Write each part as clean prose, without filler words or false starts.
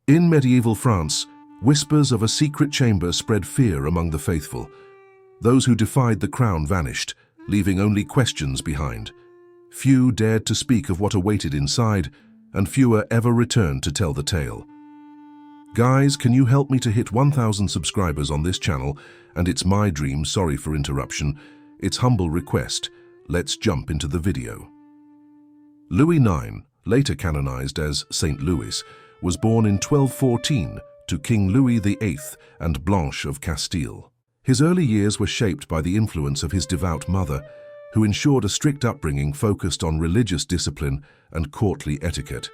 In medieval France, whispers of a secret chamber spread fear among the faithful. Those who defied the crown vanished, leaving only questions behind. Few dared to speak of what awaited inside, and fewer ever returned to tell the tale. Guys, can you help me to hit 1,000 subscribers on this channel? And it's my dream, sorry for interruption. It's humble request. Let's jump into the video. Louis IX, later canonized as Saint Louis, was born in 1214 to King Louis VIII and Blanche of Castile. His early years were shaped by the influence of his devout mother, who ensured a strict upbringing focused on religious discipline and courtly etiquette.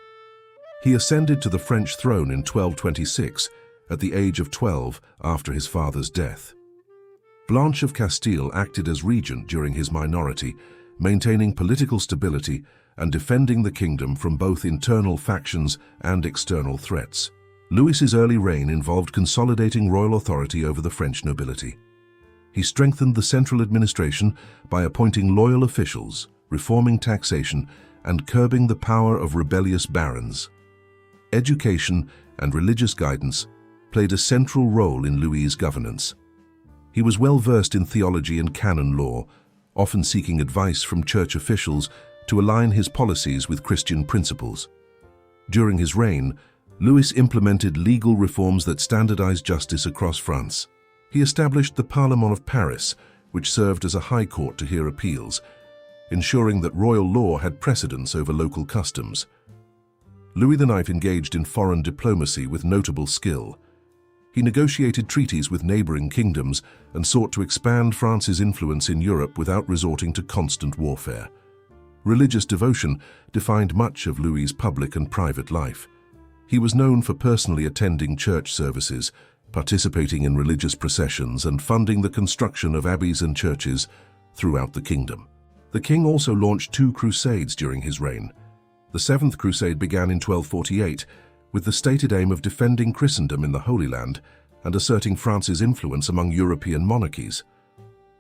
He ascended to the French throne in 1226, at the age of 12 after his father's death. Blanche of Castile acted as regent during his minority, maintaining political stability and defending the kingdom from both internal factions and external threats. Louis's early reign involved consolidating royal authority over the French nobility. He strengthened the central administration by appointing loyal officials, reforming taxation, and curbing the power of rebellious barons. Education and religious guidance played a central role in Louis's governance. He was well versed in theology and canon law, often seeking advice from church officials to align his policies with Christian principles. During his reign, Louis implemented legal reforms that standardized justice across France. He established the Parlement of Paris, which served as a high court to hear appeals, ensuring that royal law had precedence over local customs. Louis IX engaged in foreign diplomacy with notable skill. He negotiated treaties with neighboring kingdoms and sought to expand France's influence in Europe without resorting to constant warfare. Religious devotion defined much of Louis's public and private life. He was known for personally attending church services, participating in religious processions, and funding the construction of abbeys and churches throughout the kingdom. The king also launched 2 crusades during his reign. The Seventh Crusade began in 1248, with the stated aim of defending Christendom in the Holy Land and asserting France's influence among European monarchies.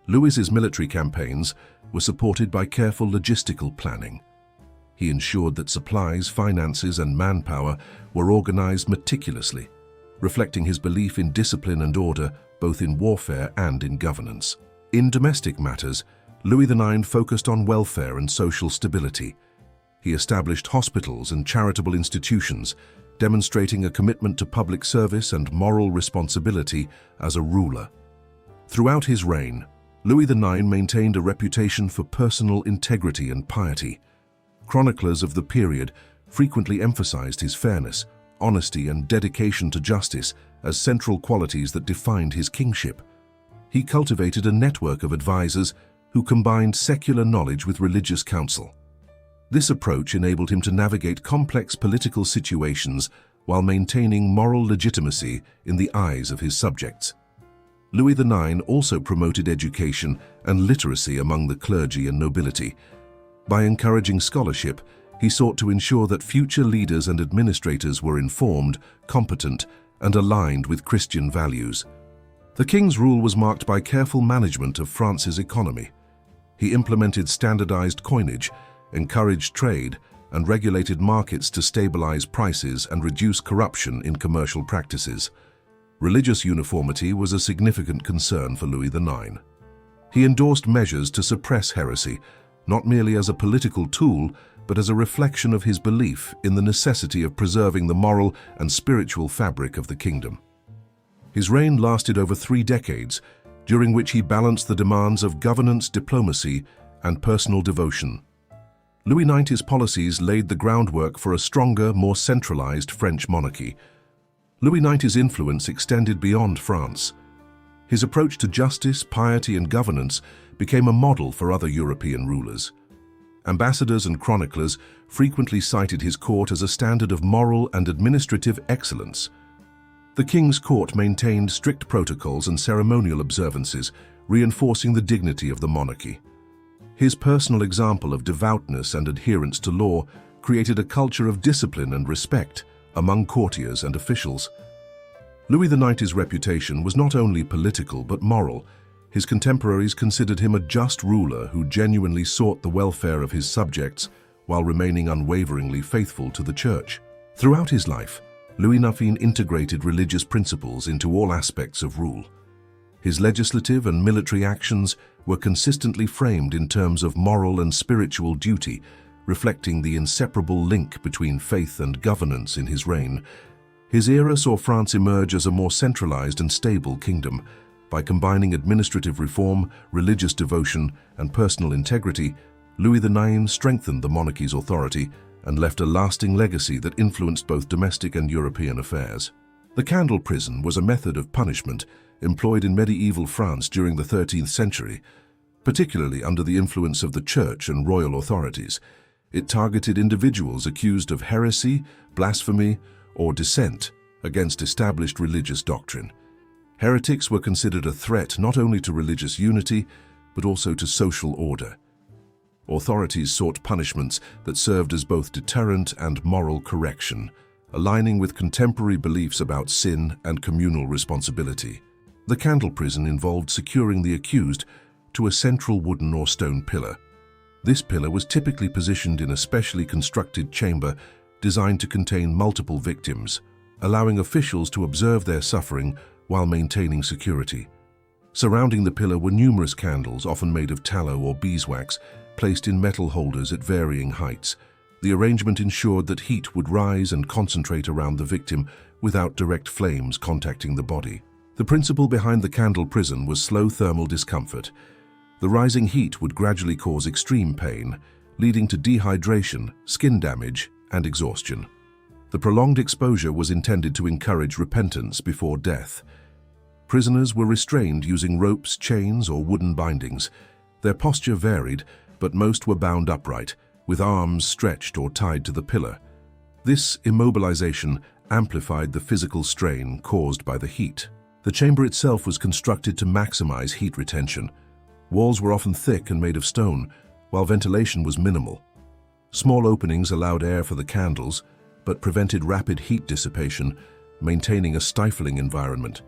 Louis's military campaigns were supported by careful logistical planning. He ensured that supplies, finances, and manpower were organized meticulously, reflecting his belief in discipline and order both in warfare and in governance. In domestic matters, Louis IX focused on welfare and social stability. He established hospitals and charitable institutions, demonstrating a commitment to public service and moral responsibility as a ruler. Throughout his reign, Louis IX maintained a reputation for personal integrity and piety. Chroniclers of the period frequently emphasized his fairness, honesty, and dedication to justice as central qualities that defined his kingship. He cultivated a network of advisors who combined secular knowledge with religious counsel. This approach enabled him to navigate complex political situations while maintaining moral legitimacy in the eyes of his subjects. Louis IX also promoted education and literacy among the clergy and nobility. By encouraging scholarship, he sought to ensure that future leaders and administrators were informed, competent, and aligned with Christian values. The king's rule was marked by careful management of France's economy. He implemented standardized coinage, encouraged trade, and regulated markets to stabilize prices and reduce corruption in commercial practices. Religious uniformity was a significant concern for Louis IX. He endorsed measures to suppress heresy, not merely as a political tool, but as a reflection of his belief in the necessity of preserving the moral and spiritual fabric of the kingdom. His reign lasted over 3 decades, during which he balanced the demands of governance, diplomacy, and personal devotion. Louis IX's policies laid the groundwork for a stronger, more centralized French monarchy. Louis IX's influence extended beyond France. His approach to justice, piety, and governance became a model for other European rulers. Ambassadors and chroniclers frequently cited his court as a standard of moral and administrative excellence. The king's court maintained strict protocols and ceremonial observances, reinforcing the dignity of the monarchy. His personal example of devoutness and adherence to law created a culture of discipline and respect among courtiers and officials. Louis IX's reputation was not only political but moral. His contemporaries considered him a just ruler who genuinely sought the welfare of his subjects while remaining unwaveringly faithful to the church. Throughout his life, Louis XIX integrated religious principles into all aspects of rule. His legislative and military actions were consistently framed in terms of moral and spiritual duty, reflecting the inseparable link between faith and governance in his reign. His era saw France emerge as a more centralized and stable kingdom. By combining administrative reform, religious devotion, and personal integrity, Louis IX strengthened the monarchy's authority and left a lasting legacy that influenced both domestic and European affairs. The candle prison was a method of punishment employed in medieval France during the 13th century, particularly under the influence of the church and royal authorities. It targeted individuals accused of heresy, blasphemy, or dissent against established religious doctrine. Heretics were considered a threat not only to religious unity, but also to social order. Authorities sought punishments that served as both deterrent and moral correction, aligning with contemporary beliefs about sin and communal responsibility. The candle prison involved securing the accused to a central wooden or stone pillar. This pillar was typically positioned in a specially constructed chamber designed to contain multiple victims, allowing officials to observe their suffering while maintaining security. Surrounding the pillar were numerous candles, often made of tallow or beeswax, placed in metal holders at varying heights. The arrangement ensured that heat would rise and concentrate around the victim without direct flames contacting the body. The principle behind the candle prison was slow thermal discomfort. The rising heat would gradually cause extreme pain, leading to dehydration, skin damage, and exhaustion. The prolonged exposure was intended to encourage repentance before death. Prisoners were restrained using ropes, chains, or wooden bindings. Their posture varied, but most were bound upright, with arms stretched or tied to the pillar. This immobilization amplified the physical strain caused by the heat. The chamber itself was constructed to maximize heat retention. Walls were often thick and made of stone, while ventilation was minimal. Small openings allowed air for the candles, but prevented rapid heat dissipation, maintaining a stifling environment.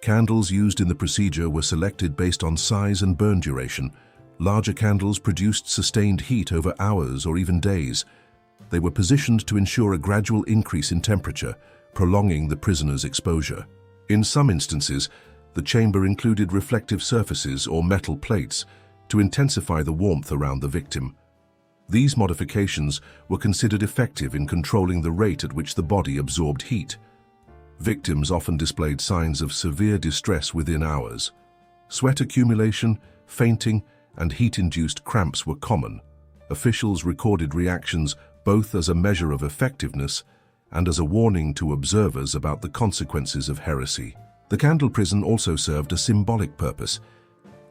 Candles used in the procedure were selected based on size and burn duration. Larger candles produced sustained heat over hours or even days. They were positioned to ensure a gradual increase in temperature, prolonging the prisoner's exposure. In some instances, the chamber included reflective surfaces or metal plates to intensify the warmth around the victim. These modifications were considered effective in controlling the rate at which the body absorbed heat. Victims often displayed signs of severe distress within hours. Sweat accumulation, fainting, and heat-induced cramps were common. Officials recorded reactions both as a measure of effectiveness and as a warning to observers about the consequences of heresy. The candle prison also served a symbolic purpose.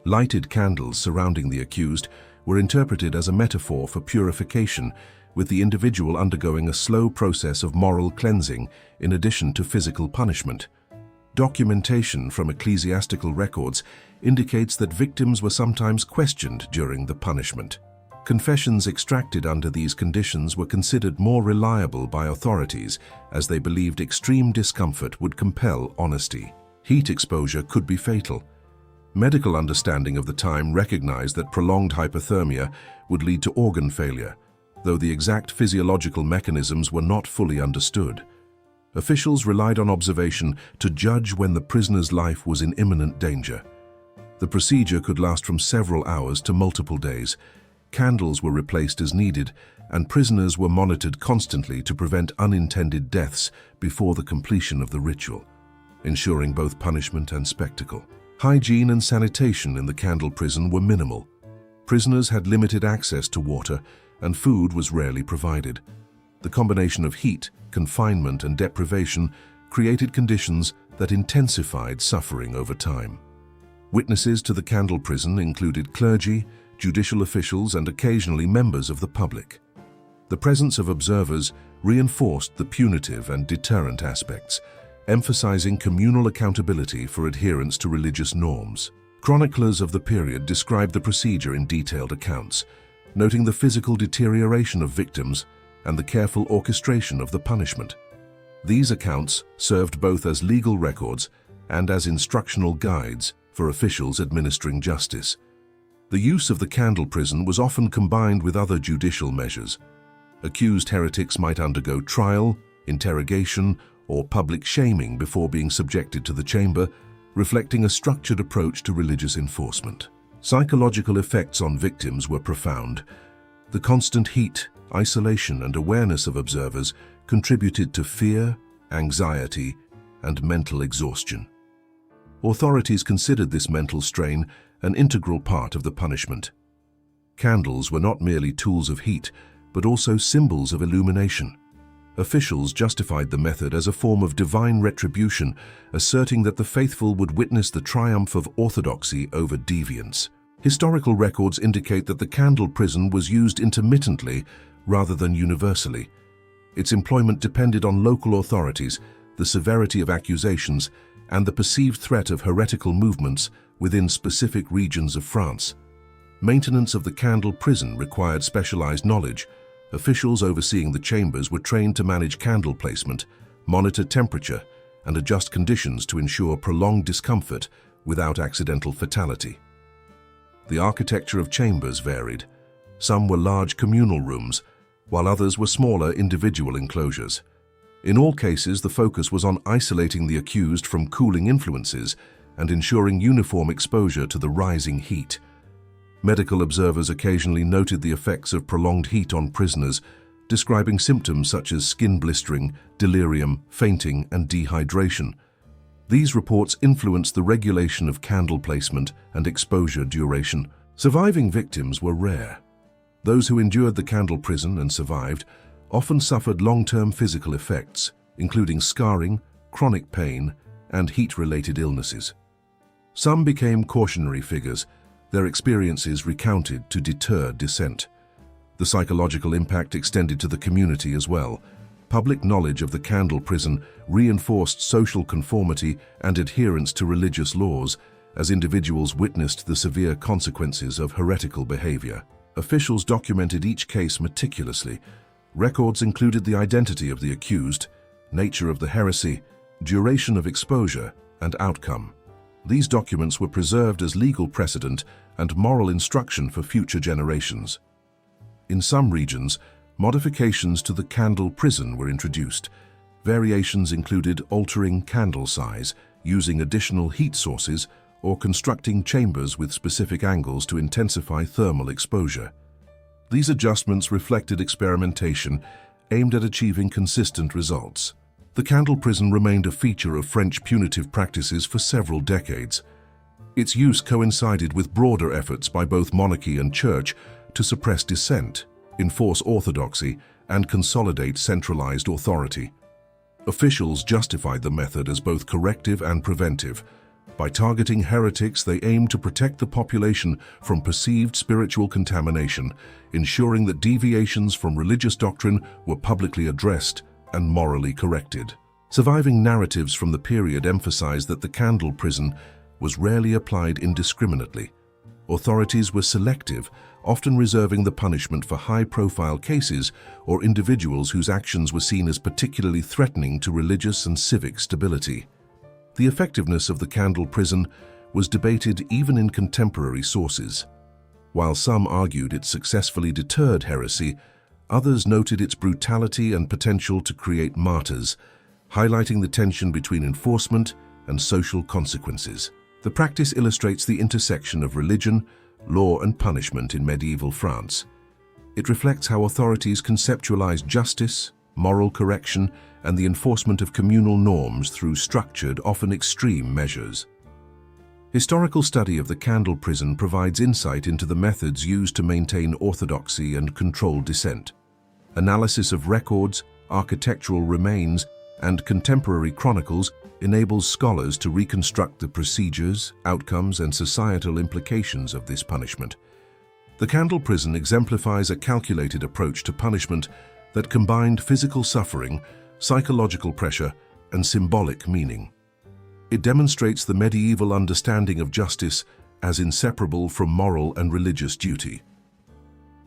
Lighted candles surrounding the accused were interpreted as a metaphor for purification, with the individual undergoing a slow process of moral cleansing in addition to physical punishment. Documentation from ecclesiastical records indicates that victims were sometimes questioned during the punishment. Confessions extracted under these conditions were considered more reliable by authorities, as they believed extreme discomfort would compel honesty. Heat exposure could be fatal. Medical understanding of the time recognized that prolonged hypothermia would lead to organ failure, though the exact physiological mechanisms were not fully understood. Officials relied on observation to judge when the prisoner's life was in imminent danger. The procedure could last from several hours to multiple days. Candles were replaced as needed, and prisoners were monitored constantly to prevent unintended deaths before the completion of the ritual, ensuring both punishment and spectacle. Hygiene and sanitation in the candle prison were minimal. Prisoners had limited access to water, and food was rarely provided. The combination of heat, confinement, and deprivation created conditions that intensified suffering over time. Witnesses to the candle prison included clergy, judicial officials, and occasionally members of the public. The presence of observers reinforced the punitive and deterrent aspects, emphasizing communal accountability for adherence to religious norms. Chroniclers of the period described the procedure in detailed accounts, noting the physical deterioration of victims and the careful orchestration of the punishment. These accounts served both as legal records and as instructional guides for officials administering justice. The use of the candle prison was often combined with other judicial measures. Accused heretics might undergo trial, interrogation, or public shaming before being subjected to the chamber, reflecting a structured approach to religious enforcement. Psychological effects on victims were profound. The constant heat, isolation, and awareness of observers contributed to fear, anxiety, and mental exhaustion. Authorities considered this mental strain an integral part of the punishment. Candles were not merely tools of heat, but also symbols of illumination. Officials justified the method as a form of divine retribution, asserting that the faithful would witness the triumph of orthodoxy over deviance. Historical records indicate that the candle prison was used intermittently rather than universally. Its employment depended on local authorities, the severity of accusations, and the perceived threat of heretical movements within specific regions of France. Maintenance of the candle prison required specialized knowledge. Officials overseeing the chambers were trained to manage candle placement, monitor temperature, and adjust conditions to ensure prolonged discomfort without accidental fatality. The architecture of chambers varied. Some were large communal rooms, while others were smaller individual enclosures. In all cases, the focus was on isolating the accused from cooling influences and ensuring uniform exposure to the rising heat. Medical observers occasionally noted the effects of prolonged heat on prisoners, describing symptoms such as skin blistering, delirium, fainting, and dehydration. These reports influenced the regulation of candle placement and exposure duration. Surviving victims were rare. Those who endured the candle prison and survived often suffered long-term physical effects, including scarring, chronic pain, and heat-related illnesses. Some became cautionary figures, their experiences recounted to deter dissent. The psychological impact extended to the community as well. Public knowledge of the candle prison reinforced social conformity and adherence to religious laws as individuals witnessed the severe consequences of heretical behavior. Officials documented each case meticulously. Records included the identity of the accused, nature of the heresy, duration of exposure, and outcome. These documents were preserved as legal precedent and moral instruction for future generations. In some regions, modifications to the candle prison were introduced. Variations included altering candle size, using additional heat sources, or constructing chambers with specific angles to intensify thermal exposure. These adjustments reflected experimentation aimed at achieving consistent results. The candle prison remained a feature of French punitive practices for several decades. Its use coincided with broader efforts by both monarchy and church to suppress dissent, enforce orthodoxy, and consolidate centralized authority. Officials justified the method as both corrective and preventive. By targeting heretics, they aimed to protect the population from perceived spiritual contamination, ensuring that deviations from religious doctrine were publicly addressed and morally corrected. Surviving narratives from the period emphasized that the candle prison was rarely applied indiscriminately. Authorities were selective, often reserving the punishment for high-profile cases or individuals whose actions were seen as particularly threatening to religious and civic stability. The effectiveness of the candle prison was debated even in contemporary sources. While some argued it successfully deterred heresy, others noted its brutality and potential to create martyrs, highlighting the tension between enforcement and social consequences. The practice illustrates the intersection of religion, law, and punishment in medieval France. It reflects how authorities conceptualized justice, moral correction, and the enforcement of communal norms through structured, often extreme measures. Historical study of the candle prison provides insight into the methods used to maintain orthodoxy and control dissent. Analysis of records, architectural remains, and contemporary chronicles enables scholars to reconstruct the procedures, outcomes, and societal implications of this punishment. The candle prison exemplifies a calculated approach to punishment that combined physical suffering, psychological pressure, and symbolic meaning. It demonstrates the medieval understanding of justice as inseparable from moral and religious duty.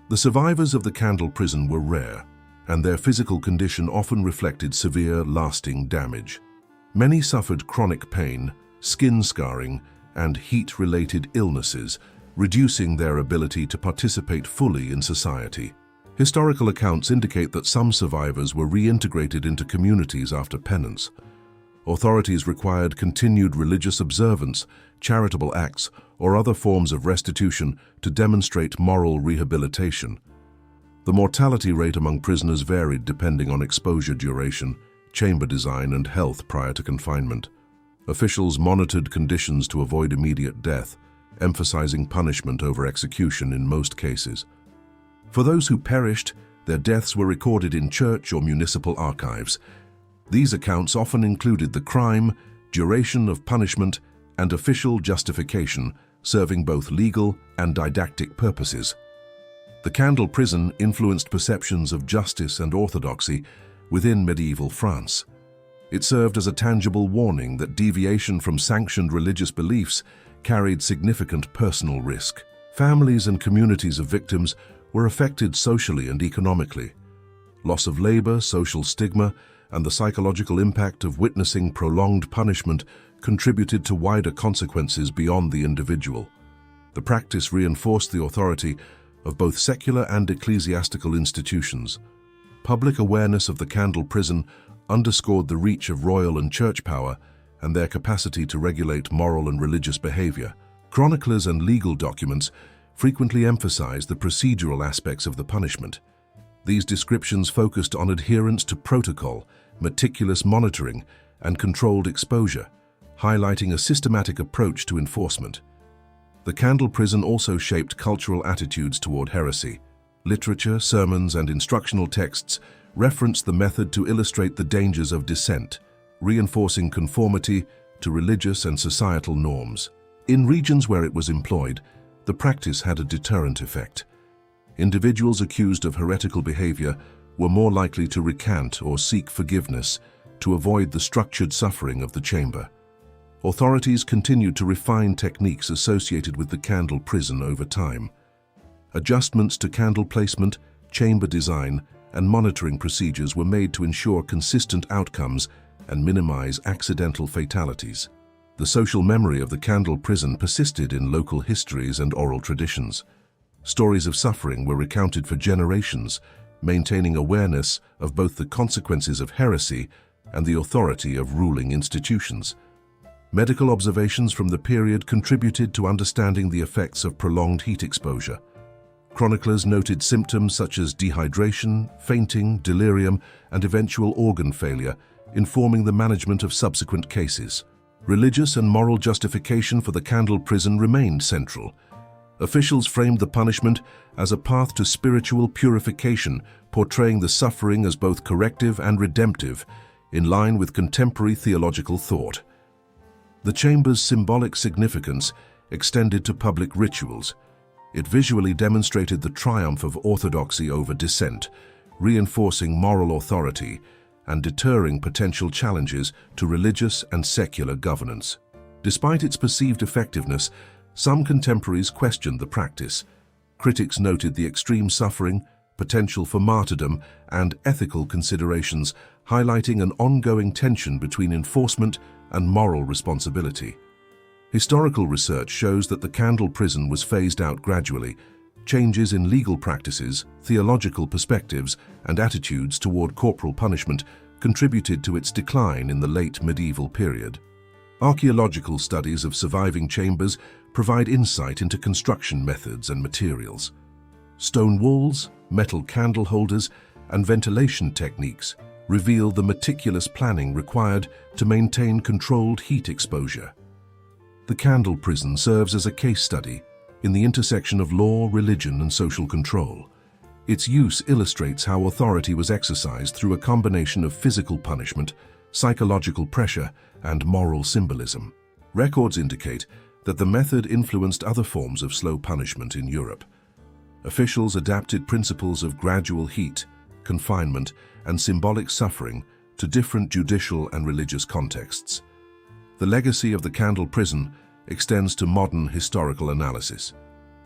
The survivors of the candle prison were rare, and their physical condition often reflected severe, lasting damage. Many suffered chronic pain, skin scarring, and heat-related illnesses, reducing their ability to participate fully in society. Historical accounts indicate that some survivors were reintegrated into communities after penance. Authorities required continued religious observance, charitable acts, or other forms of restitution to demonstrate moral rehabilitation. The mortality rate among prisoners varied depending on exposure duration, chamber design, and health prior to confinement. Officials monitored conditions to avoid immediate death, emphasizing punishment over execution in most cases. For those who perished, their deaths were recorded in church or municipal archives. These accounts often included the crime, duration of punishment, and official justification, serving both legal and didactic purposes. The candle prison influenced perceptions of justice and orthodoxy within medieval France. It served as a tangible warning that deviation from sanctioned religious beliefs carried significant personal risk. Families and communities of victims were affected socially and economically. Loss of labor, social stigma, and the psychological impact of witnessing prolonged punishment contributed to wider consequences beyond the individual. The practice reinforced the authority of both secular and ecclesiastical institutions. Public awareness of the candle prison underscored the reach of royal and church power and their capacity to regulate moral and religious behavior. Chroniclers and legal documents frequently emphasized the procedural aspects of the punishment. These descriptions focused on adherence to protocol, meticulous monitoring, and controlled exposure, highlighting a systematic approach to enforcement. The candle prison also shaped cultural attitudes toward heresy. Literature, sermons, and instructional texts referenced the method to illustrate the dangers of dissent, reinforcing conformity to religious and societal norms. In regions where it was employed, the practice had a deterrent effect. Individuals accused of heretical behavior were more likely to recant or seek forgiveness to avoid the structured suffering of the chamber. Authorities continued to refine techniques associated with the candle prison over time. Adjustments to candle placement, chamber design, and monitoring procedures were made to ensure consistent outcomes and minimize accidental fatalities. The social memory of the candle prison persisted in local histories and oral traditions. Stories of suffering were recounted for generations, maintaining awareness of both the consequences of heresy and the authority of ruling institutions. Medical observations from the period contributed to understanding the effects of prolonged heat exposure. Chroniclers noted symptoms such as dehydration, fainting, delirium, and eventual organ failure, informing the management of subsequent cases. Religious and moral justification for the candle prison remained central. Officials framed the punishment as a path to spiritual purification, portraying the suffering as both corrective and redemptive, in line with contemporary theological thought. The chamber's symbolic significance extended to public rituals. It visually demonstrated the triumph of orthodoxy over dissent, reinforcing moral authority and deterring potential challenges to religious and secular governance. Despite its perceived effectiveness, some contemporaries questioned the practice. Critics noted the extreme suffering, potential for martyrdom, and ethical considerations, highlighting an ongoing tension between enforcement and moral responsibility. Historical research shows that the candle prison was phased out gradually. Changes in legal practices, theological perspectives, and attitudes toward corporal punishment contributed to its decline in the late medieval period. Archaeological studies of surviving chambers provide insight into construction methods and materials. Stone walls, metal candle holders, and ventilation techniques reveal the meticulous planning required to maintain controlled heat exposure. The candle prison serves as a case study in the intersection of law, religion, and social control. Its use illustrates how authority was exercised through a combination of physical punishment, psychological pressure, and moral symbolism. Records indicate that the method influenced other forms of slow punishment in Europe. Officials adapted principles of gradual heat, confinement, and symbolic suffering to different judicial and religious contexts. The legacy of the candle prison extends to modern historical analysis.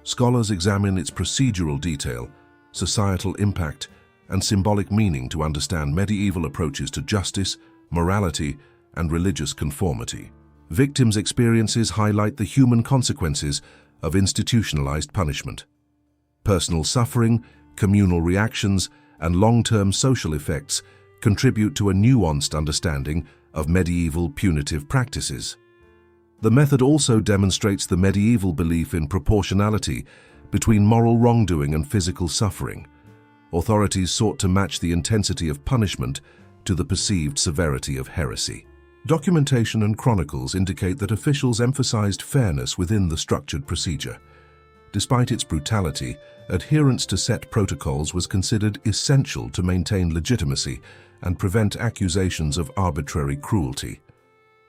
Scholars examine its procedural detail, societal impact, and symbolic meaning to understand medieval approaches to justice, morality, and religious conformity. Victims' experiences highlight the human consequences of institutionalized punishment. Personal suffering, communal reactions, and long-term social effects contribute to a nuanced understanding of medieval punitive practices. The method also demonstrates the medieval belief in proportionality between moral wrongdoing and physical suffering. Authorities sought to match the intensity of punishment to the perceived severity of heresy. Documentation and chronicles indicate that officials emphasized fairness within the structured procedure. Despite its brutality, adherence to set protocols was considered essential to maintain legitimacy and prevent accusations of arbitrary cruelty.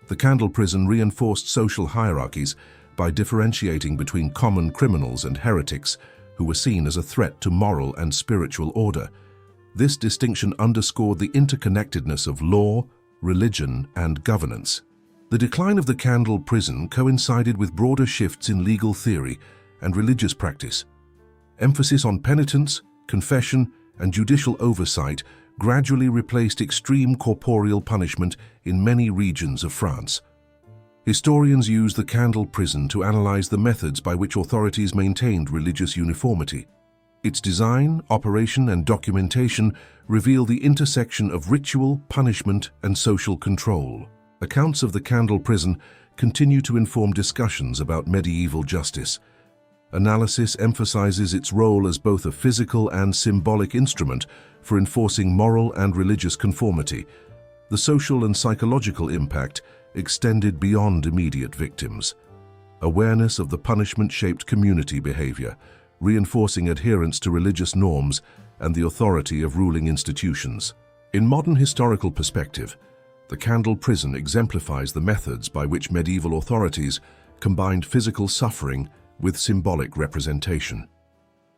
The candle prison reinforced social hierarchies by differentiating between common criminals and heretics who were seen as a threat to moral and spiritual order. This distinction underscored the interconnectedness of law, religion, and governance. The decline of the candle prison coincided with broader shifts in legal theory and religious practice. Emphasis on penitence, confession, and judicial oversight gradually replaced extreme corporeal punishment in many regions of France. Historians use the candle prison to analyze the methods by which authorities maintained religious uniformity. Its design, operation, and documentation reveal the intersection of ritual, punishment, and social control. Accounts of the candle prison continue to inform discussions about medieval justice. Analysis emphasizes its role as both a physical and symbolic instrument for enforcing moral and religious conformity. The social and psychological impact extended beyond immediate victims. Awareness of the punishment shaped community behavior, reinforcing adherence to religious norms and the authority of ruling institutions. In modern historical perspective, the candle prison exemplifies the methods by which medieval authorities combined physical suffering with symbolic representation.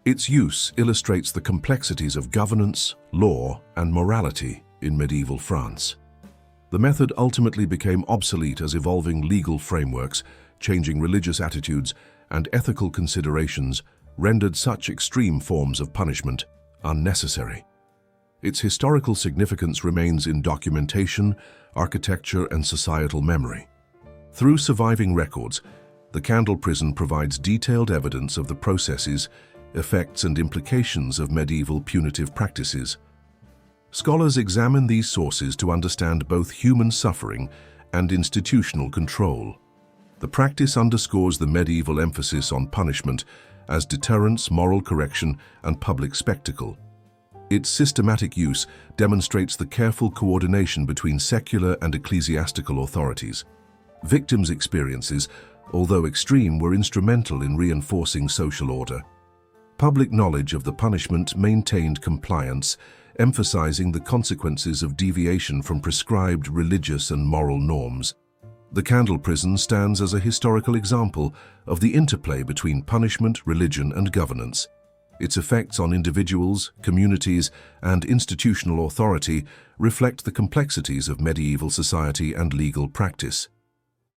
Its use illustrates the complexities of governance, law, and morality in medieval France. The method ultimately became obsolete as evolving legal frameworks, changing religious attitudes, and ethical considerations rendered such extreme forms of punishment unnecessary. Its historical significance remains in documentation, architecture, and societal memory. Through surviving records, the candle prison provides detailed evidence of the processes, effects, and implications of medieval punitive practices. Scholars examine these sources to understand both human suffering and institutional control. The practice underscores the medieval emphasis on punishment as deterrence, moral correction, and public spectacle. Its systematic use demonstrates the careful coordination between secular and ecclesiastical authorities. Victims' experiences, although extreme, were instrumental in reinforcing social order. Public knowledge of the punishment maintained compliance, emphasizing the consequences of deviation from prescribed religious and moral norms. The candle prison stands as a historical example of the interplay between punishment, religion, and governance. Its effects on individuals, communities, and institutional authority reflect the complexities of medieval society and legal practice.